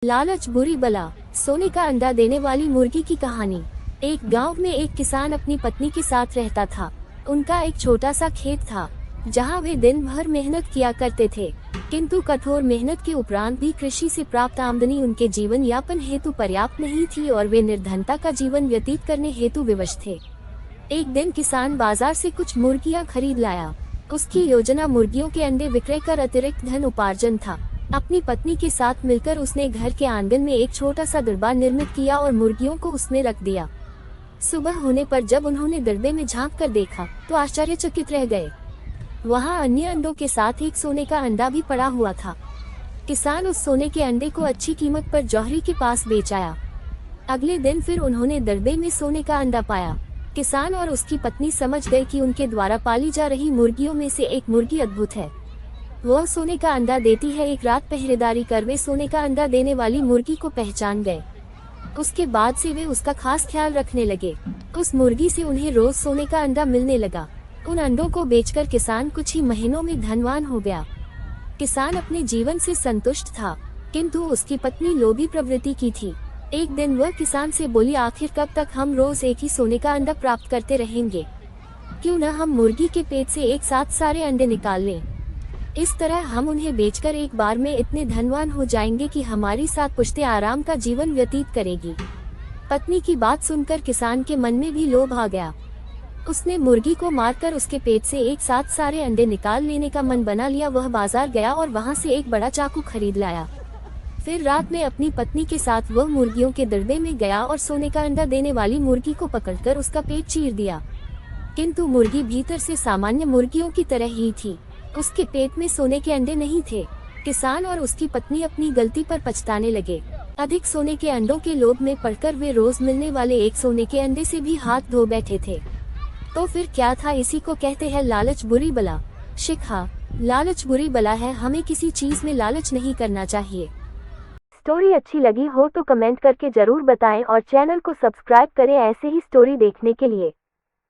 लालच बुरी बला, सोने का अंडा देने वाली मुर्गी की कहानी। एक गांव में एक किसान अपनी पत्नी के साथ रहता था। उनका एक छोटा सा खेत था जहां वे दिन भर मेहनत किया करते थे, किंतु कठोर मेहनत के उपरांत भी कृषि से प्राप्त आमदनी उनके जीवन यापन हेतु पर्याप्त नहीं थी और वे निर्धनता का जीवन व्यतीत करने हेतु विवश थे। एक दिन किसान बाजार से कुछ मुर्गियां खरीद लाया। उसकी योजना मुर्गियों के अंडे विक्रय कर अतिरिक्त धन उपार्जन था। अपनी पत्नी के साथ मिलकर उसने घर के आंगन में एक छोटा सा दरबार निर्मित किया और मुर्गियों को उसमें रख दिया। सुबह होने पर जब उन्होंने दरबे में झांक कर देखा तो आश्चर्यचकित रह गए। वहाँ अन्य अंडों के साथ एक सोने का अंडा भी पड़ा हुआ था। किसान उस सोने के अंडे को अच्छी कीमत पर जौहरी के पास बेच आया। अगले दिन फिर उन्होंने दरबे में सोने का अंडा पाया। किसान और उसकी पत्नी समझ गए कि उनके द्वारा पाली जा रही मुर्गियों में से एक मुर्गी अद्भुत है। वह सोने का अंडा देती है। एक रात पहरेदारी कर वे सोने का अंडा देने वाली मुर्गी को पहचान गए। उसके बाद से वे उसका खास ख्याल रखने लगे। उस मुर्गी से उन्हें रोज सोने का अंडा मिलने लगा। उन अंडों को बेचकर किसान कुछ ही महीनों में धनवान हो गया। किसान अपने जीवन से संतुष्ट था, किंतु उसकी पत्नी लोभी प्रवृत्ति की थी। एक दिन वह किसान से बोली, आखिर कब तक हम रोज एक ही सोने का अंडा प्राप्त करते रहेंगे? क्यों न हम मुर्गी के पेट से एक साथ सारे अंडे निकाल लें। इस तरह हम उन्हें बेचकर एक बार में इतने धनवान हो जाएंगे कि हमारी साथ पुश्ते आराम का जीवन व्यतीत करेगी। पत्नी की बात सुनकर किसान के मन में भी लोभ आ गया। उसने मुर्गी को मारकर उसके पेट से एक साथ सारे अंडे निकाल लेने का मन बना लिया। वह बाजार गया और वहां से एक बड़ा चाकू खरीद लाया। फिर रात में अपनी पत्नी के साथ वह मुर्गियों के दरबे में गया और सोने का अंडा देने वाली मुर्गी को पकड़कर उसका पेट चीर दिया। किंतु मुर्गी भीतर से सामान्य मुर्गियों की तरह ही थी। उसके पेट में सोने के अंडे नहीं थे। किसान और उसकी पत्नी अपनी गलती पर पछताने लगे। अधिक सोने के अंडों के लोभ में पड़कर वे रोज मिलने वाले एक सोने के अंडे से भी हाथ धो बैठे थे। तो फिर क्या था? इसी को कहते हैं लालच बुरी बला। शिक्षा, लालच बुरी बला है। हमें किसी चीज में लालच नहीं करना चाहिए। स्टोरी अच्छी लगी हो तो कमेंट करके जरूर बताएं और चैनल को सब्सक्राइब करें ऐसे ही स्टोरी देखने के लिए।